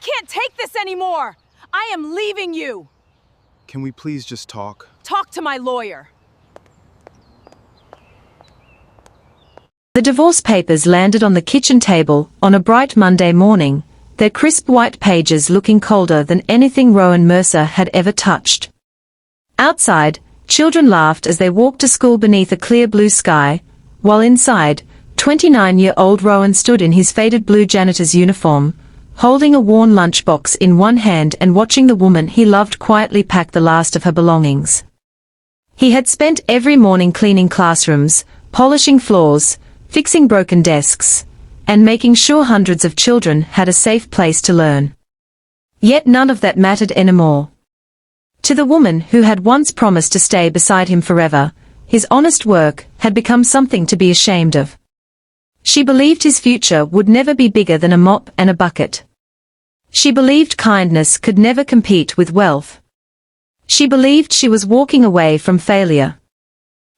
can't take this anymore! I am leaving you! Can we please just talk? Talk to my lawyer. The divorce papers landed on the kitchen table on a bright Monday morning, their crisp white pages looking colder than anything Rowan Mercer had ever touched. Outside, children laughed as they walked to school beneath a clear blue sky, while inside, 29-year-old Rowan stood in his faded blue janitor's uniform, holding a worn lunchbox in one hand and watching the woman he loved quietly pack the last of her belongings. He had spent every morning cleaning classrooms, polishing floors, fixing broken desks, and making sure hundreds of children had a safe place to learn. Yet none of that mattered anymore. To the woman who had once promised to stay beside him forever, his honest work had become something to be ashamed of. She believed his future would never be bigger than a mop and a bucket. She believed kindness could never compete with wealth. She believed she was walking away from failure.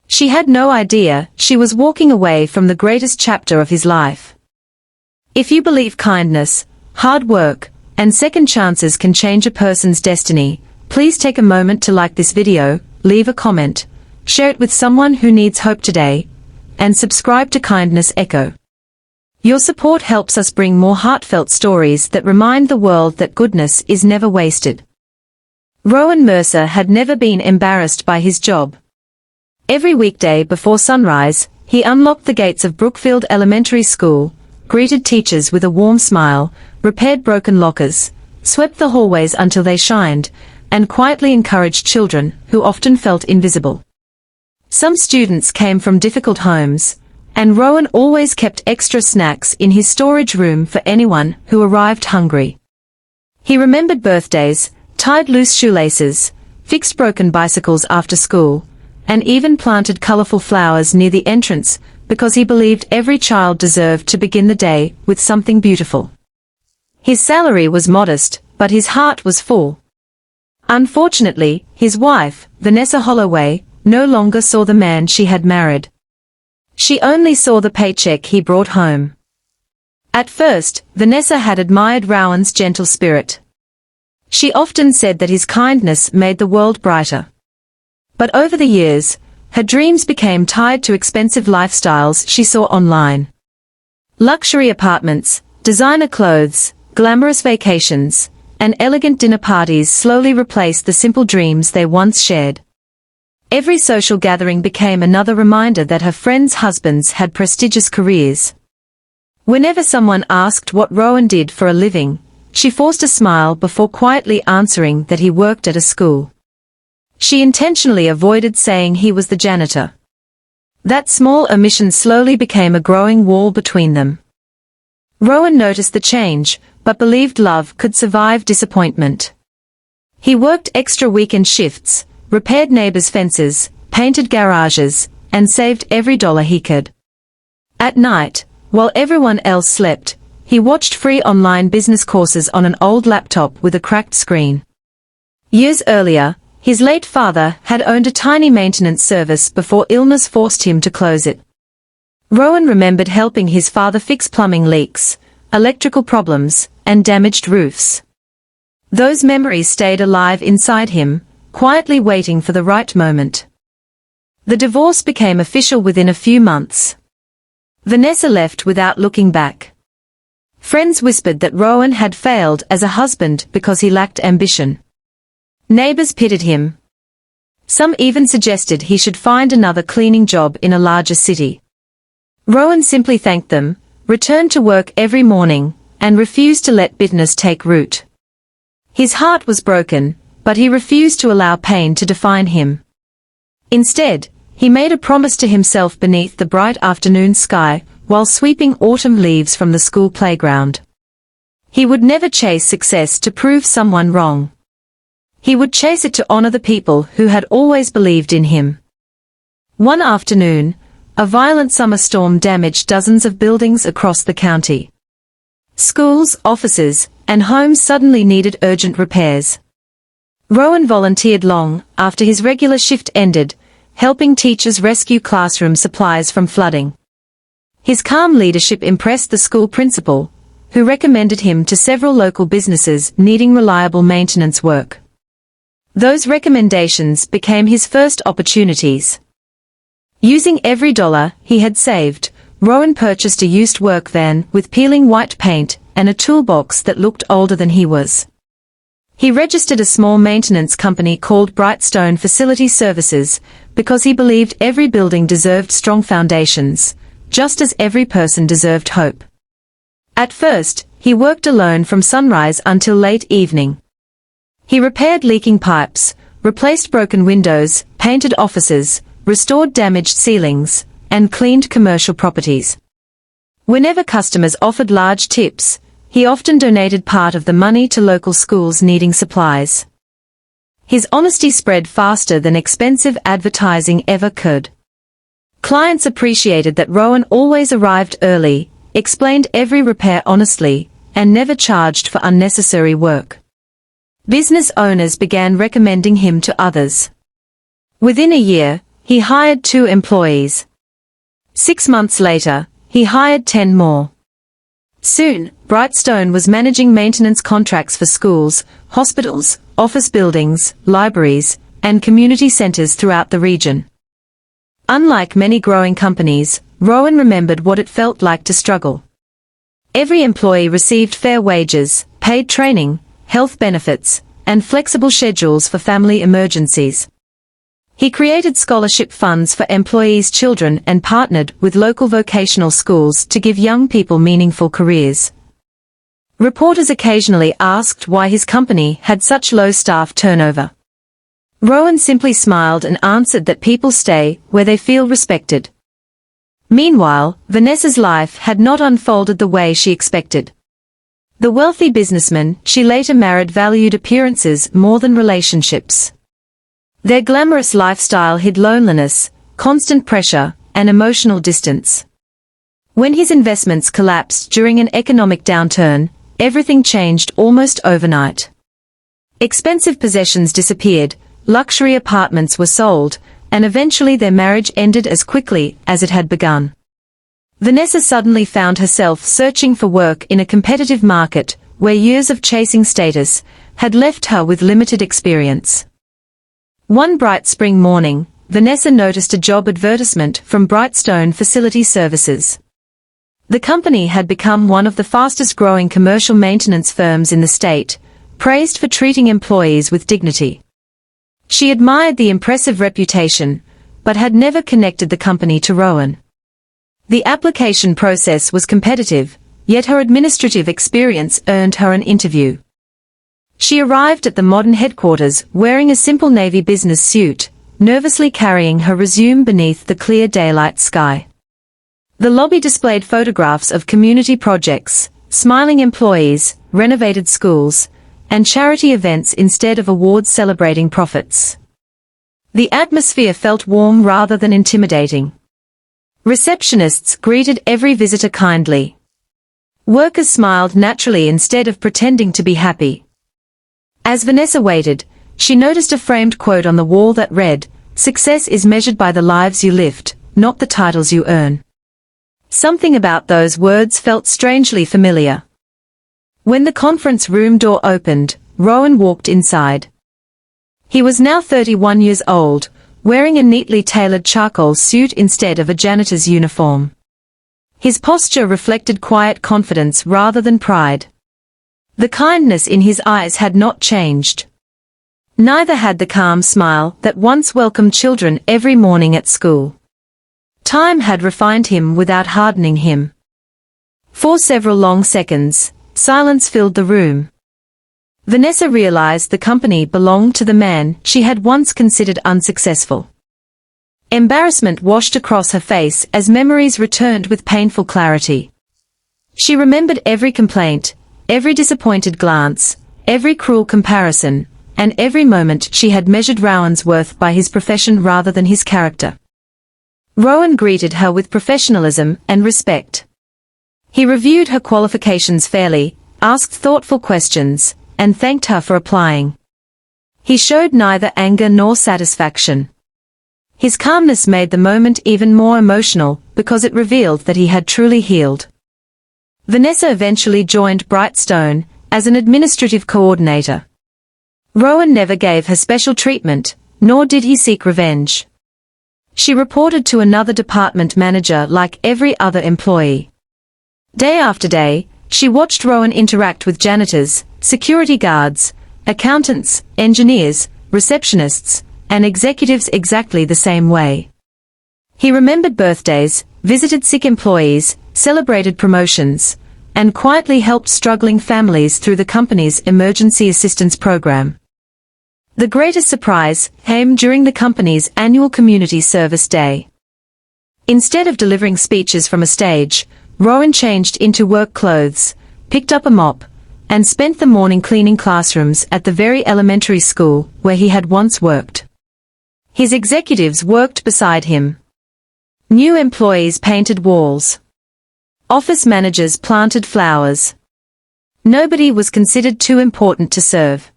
She had no idea she was walking away from the greatest chapter of his life. If you believe kindness, hard work, and second chances can change a person's destiny, please take a moment to like this video, leave a comment, share it with someone who needs hope today, and subscribe to Kindness Echo. Your support helps us bring more heartfelt stories that remind the world that goodness is never wasted. Rowan Mercer had never been embarrassed by his job. Every weekday before sunrise, he unlocked the gates of Brookfield Elementary School, greeted teachers with a warm smile, repaired broken lockers, swept the hallways until they shined, and quietly encouraged children who often felt invisible. Some students came from difficult homes, and Rowan always kept extra snacks in his storage room for anyone who arrived hungry. He remembered birthdays, tied loose shoelaces, fixed broken bicycles after school, and even planted colorful flowers near the entrance because he believed every child deserved to begin the day with something beautiful. His salary was modest, but his heart was full. Unfortunately, his wife, Vanessa Holloway, no longer saw the man she had married. She only saw the paycheck he brought home. At first, Vanessa had admired Rowan's gentle spirit. She often said that his kindness made the world brighter. But over the years, her dreams became tied to expensive lifestyles she saw online. Luxury apartments, designer clothes, glamorous vacations, and elegant dinner parties slowly replaced the simple dreams they once shared. Every social gathering became another reminder that her friends' husbands had prestigious careers. Whenever someone asked what Rowan did for a living, she forced a smile before quietly answering that he worked at a school. She intentionally avoided saying he was the janitor. That small omission slowly became a growing wall between them. Rowan noticed the change, but believed love could survive disappointment. He worked extra weekend shifts, repaired neighbors' fences, painted garages, and saved every dollar he could. At night, while everyone else slept, he watched free online business courses on an old laptop with a cracked screen. Years earlier, his late father had owned a tiny maintenance service before illness forced him to close it. Rowan remembered helping his father fix plumbing leaks, electrical problems, and damaged roofs. Those memories stayed alive inside him, quietly waiting for the right moment. The divorce became official within a few months. Vanessa left without looking back. Friends whispered that Rowan had failed as a husband because he lacked ambition. Neighbors pitied him. Some even suggested he should find another cleaning job in a larger city. Rowan simply thanked them, returned to work every morning, and refused to let bitterness take root. His heart was broken, but he refused to allow pain to define him. Instead, he made a promise to himself beneath the bright afternoon sky, while sweeping autumn leaves from the school playground. He would never chase success to prove someone wrong. He would chase it to honor the people who had always believed in him. One afternoon, a violent summer storm damaged dozens of buildings across the county. Schools, offices, and homes suddenly needed urgent repairs. Rowan volunteered long after his regular shift ended, helping teachers rescue classroom supplies from flooding. His calm leadership impressed the school principal, who recommended him to several local businesses needing reliable maintenance work. Those recommendations became his first opportunities. Using every dollar he had saved, Rowan purchased a used work van with peeling white paint and a toolbox that looked older than he was. He registered a small maintenance company called Brightstone Facility Services because he believed every building deserved strong foundations, just as every person deserved hope. At first, he worked alone from sunrise until late evening. He repaired leaking pipes, replaced broken windows, painted offices, restored damaged ceilings, and cleaned commercial properties. Whenever customers offered large tips, he often donated part of the money to local schools needing supplies. His honesty spread faster than expensive advertising ever could. Clients appreciated that Rowan always arrived early, explained every repair honestly, and never charged for unnecessary work. Business owners began recommending him to others. Within a year, he hired 2 employees. 6 months later, he hired 10 more. Soon, Brightstone was managing maintenance contracts for schools, hospitals, office buildings, libraries, and community centers throughout the region. Unlike many growing companies, Rowan remembered what it felt like to struggle. Every employee received fair wages, paid training, health benefits, and flexible schedules for family emergencies. He created scholarship funds for employees' children and partnered with local vocational schools to give young people meaningful careers. Reporters occasionally asked why his company had such low staff turnover. Rowan simply smiled and answered that people stay where they feel respected. Meanwhile, Vanessa's life had not unfolded the way she expected. The wealthy businessman she later married valued appearances more than relationships. Their glamorous lifestyle hid loneliness, constant pressure, and emotional distance. When his investments collapsed during an economic downturn, everything changed almost overnight. Expensive possessions disappeared, luxury apartments were sold, and eventually their marriage ended as quickly as it had begun. Vanessa suddenly found herself searching for work in a competitive market where years of chasing status had left her with limited experience. One bright spring morning, Vanessa noticed a job advertisement from Brightstone Facility Services. The company had become one of the fastest-growing commercial maintenance firms in the state, praised for treating employees with dignity. She admired the impressive reputation, but had never connected the company to Rowan. The application process was competitive, yet her administrative experience earned her an interview. She arrived at the modern headquarters wearing a simple navy business suit, nervously carrying her resume beneath the clear daylight sky. The lobby displayed photographs of community projects, smiling employees, renovated schools, and charity events instead of awards celebrating profits. The atmosphere felt warm rather than intimidating. Receptionists greeted every visitor kindly. Workers smiled naturally instead of pretending to be happy. As Vanessa waited, she noticed a framed quote on the wall that read, "Success is measured by the lives you lift, not the titles you earn." Something about those words felt strangely familiar. When the conference room door opened, Rowan walked inside. He was now 31 years old, wearing a neatly tailored charcoal suit instead of a janitor's uniform. His posture reflected quiet confidence rather than pride. The kindness in his eyes had not changed. Neither had the calm smile that once welcomed children every morning at school. Time had refined him without hardening him. For several long seconds, silence filled the room. Vanessa realized the company belonged to the man she had once considered unsuccessful. Embarrassment washed across her face as memories returned with painful clarity. She remembered every complaint, every disappointed glance, every cruel comparison, and every moment she had measured Rowan's worth by his profession rather than his character. Rowan greeted her with professionalism and respect. He reviewed her qualifications fairly, asked thoughtful questions, and thanked her for applying. He showed neither anger nor satisfaction. His calmness made the moment even more emotional because it revealed that he had truly healed. Vanessa eventually joined Brightstone as an administrative coordinator. Rowan never gave her special treatment, nor did he seek revenge. She reported to another department manager like every other employee. Day after day, she watched Rowan interact with janitors, security guards, accountants, engineers, receptionists, and executives exactly the same way. He remembered birthdays, visited sick employees, celebrated promotions, and quietly helped struggling families through the company's emergency assistance program. The greatest surprise came during the company's annual community service day. Instead of delivering speeches from a stage, Rowan changed into work clothes, picked up a mop, and spent the morning cleaning classrooms at the very elementary school where he had once worked. His executives worked beside him. New employees painted walls. Office managers planted flowers. Nobody was considered too important to serve.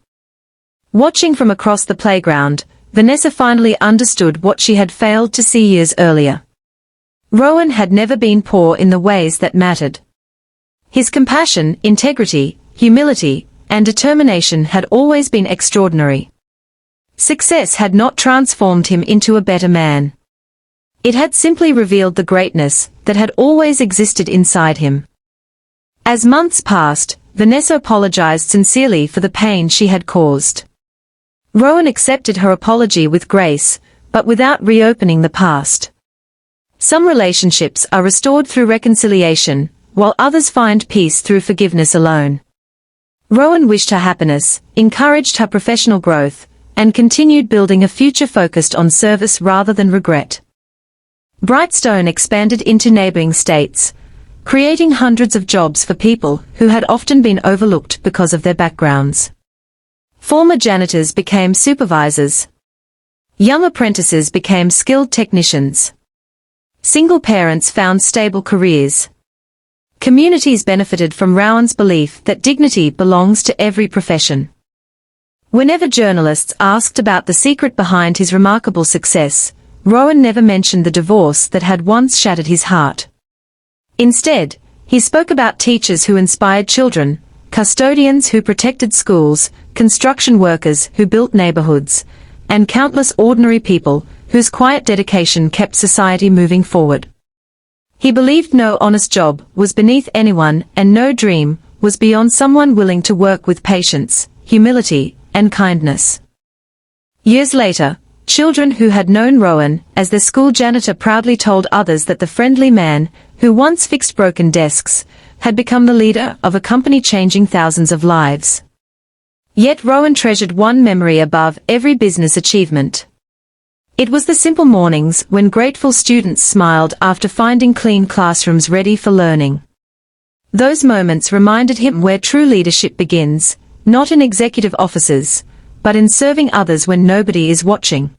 Watching from across the playground, Vanessa finally understood what she had failed to see years earlier. Rowan had never been poor in the ways that mattered. His compassion, integrity, humility, and determination had always been extraordinary. Success had not transformed him into a better man. It had simply revealed the greatness that had always existed inside him. As months passed, Vanessa apologized sincerely for the pain she had caused. Rowan accepted her apology with grace, but without reopening the past. Some relationships are restored through reconciliation, while others find peace through forgiveness alone. Rowan wished her happiness, encouraged her professional growth, and continued building a future focused on service rather than regret. Brightstone expanded into neighboring states, creating hundreds of jobs for people who had often been overlooked because of their backgrounds. Former janitors became supervisors. Young apprentices became skilled technicians. Single parents found stable careers. Communities benefited from Rowan's belief that dignity belongs to every profession. Whenever journalists asked about the secret behind his remarkable success, Rowan never mentioned the divorce that had once shattered his heart. Instead, he spoke about teachers who inspired children, custodians who protected schools, construction workers who built neighborhoods, and countless ordinary people whose quiet dedication kept society moving forward. He believed no honest job was beneath anyone and no dream was beyond someone willing to work with patience, humility, and kindness. Years later, children who had known Rowan as their school janitor proudly told others that the friendly man, who once fixed broken desks, had become the leader of a company changing thousands of lives. Yet Rowan treasured one memory above every business achievement. It was the simple mornings when grateful students smiled after finding clean classrooms ready for learning. Those moments reminded him where true leadership begins, not in executive offices, but in serving others when nobody is watching.